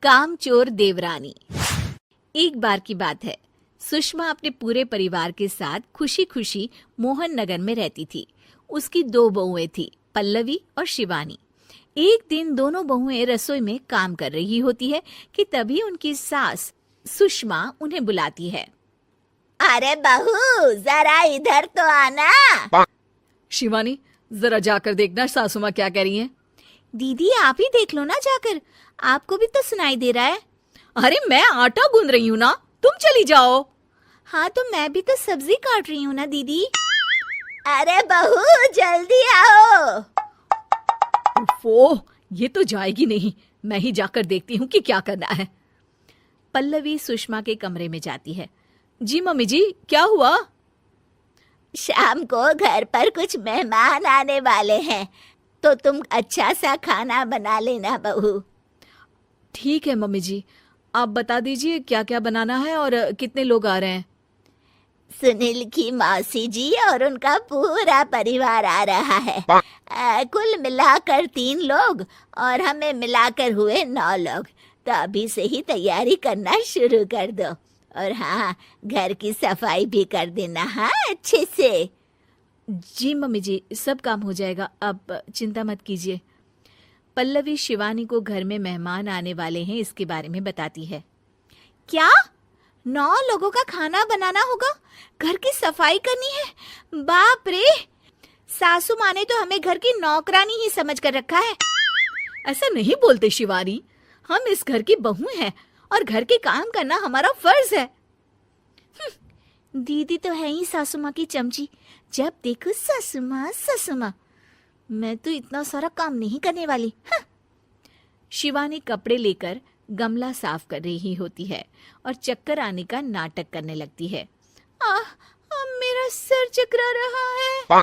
कामचोर देवरानी। एक बार की बात है, सुषमा अपने पूरे परिवार के साथ खुशी खुशी मोहन नगर में रहती थी। उसकी 2 बहुएं थी, पल्लवी और शिवानी। एक दिन दोनों बहुएं रसोई में काम कर रही होती है कि तभी उनकी सास सुषमा उन्हें बुलाती है। अरे बहू, जरा इधर तो आना। शिवानी, जरा जाकर देखना सासू माँ क्या कह रही हैं। दीदी आप ही देख लो ना जाकर, आपको भी तो सुनाई दे रहा है। अरे मैं आटा गूंद रही हूँ ना, तुम चली जाओ। हाँ तो मैं भी तो सब्जी काट रही हूँ ना दीदी। अरे बहू जल्दी आओ। ओह, ये तो जाएगी नहीं, मैं ही जाकर देखती हूँ कि क्या करना है। पल्लवी सुषमा के कमरे में जाती है। जी मम्मी जी, क्या हुआ? शाम को घर पर कुछ मेहमान आने वाले हैं, तो तुम अच्छा सा खाना बना लेना बहू। ठीक है मम्मी जी, आप बता दीजिए क्या क्या बनाना है और कितने लोग आ रहे हैं। सुनील की मौसी जी और उनका पूरा परिवार आ रहा है। कुल मिलाकर 3 लोग और हमें मिलाकर हुए 9 लोग। तो अभी से ही तैयारी करना शुरू कर दो। और हाँ, घर की सफाई भी कर देना, हाँ अच्छे से। जी मम्मी जी, सब काम हो जाएगा, आप चिंता मत कीजिए। पल्लवी शिवानी को घर में मेहमान आने वाले हैं इसके बारे में बताती है। क्या 9 लोगों का खाना बनाना होगा, घर की सफाई करनी है? बाप रे, सासू माँ ने तो हमें घर की नौकरानी ही समझ कर रखा है। ऐसा नहीं बोलते शिवानी, हम इस घर की बहू हैं और घर के काम करना हमारा फर्ज है। दीदी तो है ही सासू माँ की चमची, जब देखो सासू माँ सासू माँ। मैं तो इतना सारा काम नहीं करने वाली। शिवानी कपड़े लेकर गमला साफ कर रही होती है और चक्कर आने का नाटक करने लगती है। मेरा सर चकरा रहा है।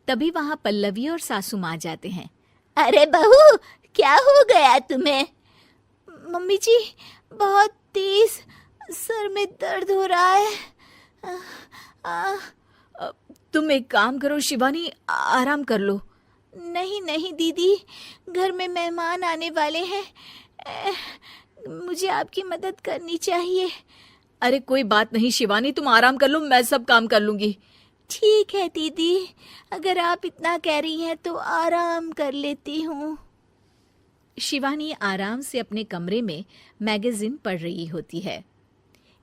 तभी वहां पल्लवी और सासू माँ जाते हैं। अरे बहू, क्या हो गया तुम्हें? मम्मी जी, बहुत तेज सर में दर्द हो रहा है। तुम एक काम करो शिवानी, आराम कर लो। नहीं नहीं दीदी, घर में मेहमान आने वाले हैं, मुझे आपकी मदद करनी चाहिए। अरे कोई बात नहीं शिवानी, तुम आराम कर लो, मैं सब काम कर लूंगी। ठीक है दीदी, अगर आप इतना कह रही हैं तो आराम कर लेती हूँ। शिवानी आराम से अपने कमरे में मैगजीन पढ़ रही होती है।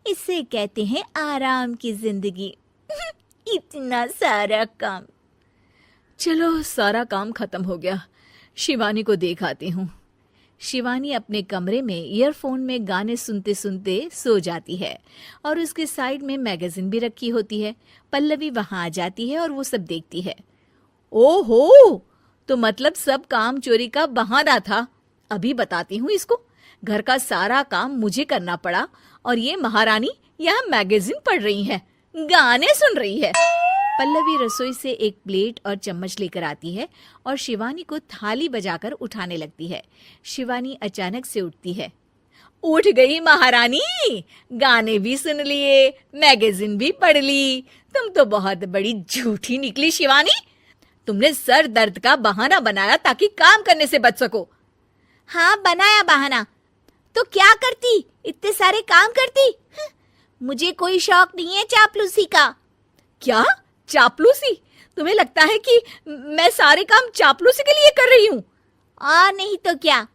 इसे कहते हैं आराम की जिंदगी। इतना सारा काम। चलो सारा काम खत्म हो गया, शिवानी को देख आती हूँ। शिवानी अपने कमरे में ईयरफोन में गाने सुनते सुनते सो जाती है और उसके साइड में मैगजीन भी रखी होती है। पल्लवी वहां आ जाती है और वो सब देखती है। ओहो, तो मतलब सब काम चोरी का बहाना था। अभी बताती हूँ इसको। घर का सारा काम मुझे करना पड़ा और ये महारानी यहाँ मैगजीन पढ़ रही है, गाने सुन रही है। पल्लवी रसोई से एक प्लेट और चम्मच लेकर आती है और शिवानी को थाली बजाकर उठाने लगती है। शिवानी अचानक से उठती है। उठ गई महारानी, गाने भी सुन लिए, मैगजीन भी पढ़ ली। तुम तो बहुत बड़ी झूठी निकली शिवानी। तुमने सर दर्द का बहाना बनाया ताकि काम करने से बच सको। हाँ बनाया बहाना, तो क्या करती, इतने सारे काम करती। मुझे कोई शौक नहीं है चापलूसी का। क्या चापलूसी? तुम्हें लगता है कि मैं सारे काम चापलूसी के लिए कर रही हूँ? और नहीं तो क्या।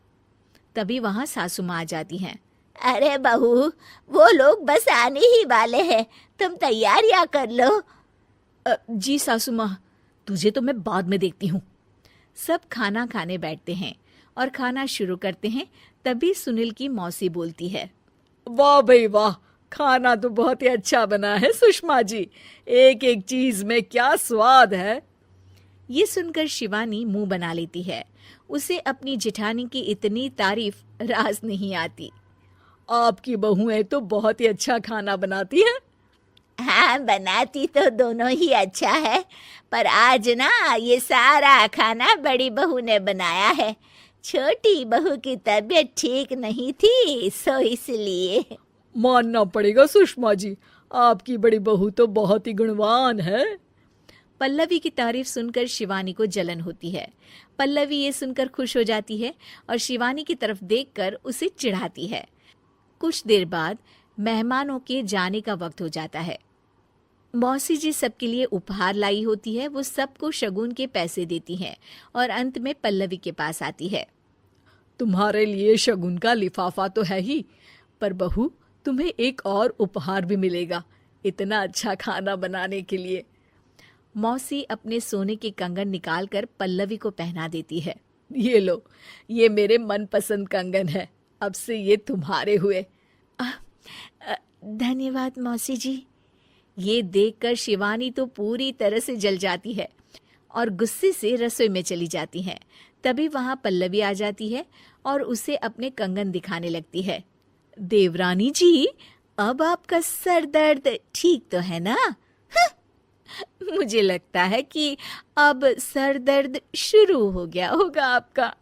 तभी वहां सासू माँ आ जाती हैं। अरे बहू, वो लोग बस आने ही वाले हैं, तुम तैयारियां कर लो। जी सासू माँ, तुझे तो मैं बाद में देखती हूँ। सब खाना खाने बैठते हैं और खाना शुरू करते हैं। तभी सुनील की मौसी बोलती है। वाह भाई वाह, खाना तो बहुत ही अच्छा बना है सुषमा जी, एक एक चीज में क्या स्वाद है। ये सुनकर शिवानी मुंह बना लेती है। उसे अपनी जेठानी की इतनी तारीफ रास नहीं आती। आपकी बहुएं तो बहुत ही अच्छा खाना बनाती हैं। हाँ, बनाती तो दोनों ही अच्छा है, पर आज ना ये सारा खाना बड़ी बहू ने बनाया है। छोटी बहू की तबीयत ठीक नहीं थी, सो इसलिए। मानना पड़ेगा सुषमा जी, आपकी बड़ी बहू तो बहुत ही गुणवान है। पल्लवी की तारीफ सुनकर शिवानी को जलन होती है। पल्लवी ये सुनकर खुश हो जाती है और शिवानी की तरफ देखकर उसे चिढ़ाती है। कुछ देर बाद मेहमानों के जाने का वक्त हो जाता है। मौसी जी सबके लिए उपहार लाई होती है। वो सबको शगुन के पैसे देती हैं और अंत में पल्लवी के पास आती है। तुम्हारे लिए शगुन का लिफाफा तो है ही, पर बहू तुम्हें एक और उपहार भी मिलेगा इतना अच्छा खाना बनाने के लिए। मौसी अपने सोने के कंगन निकालकर पल्लवी को पहना देती है। ये लो, ये मेरे मनपसंद कंगन है, अब से ये तुम्हारे हुए। धन्यवाद मौसी जी। ये देखकर शिवानी तो पूरी तरह से जल जाती है और गुस्से से रसोई में चली जाती है। तभी वहां पल्लवी आ जाती है और उसे अपने कंगन दिखाने लगती है। देवरानी जी, अब आपका सर दर्द ठीक तो है ना? मुझे लगता है कि अब सर दर्द शुरू हो गया होगा आपका।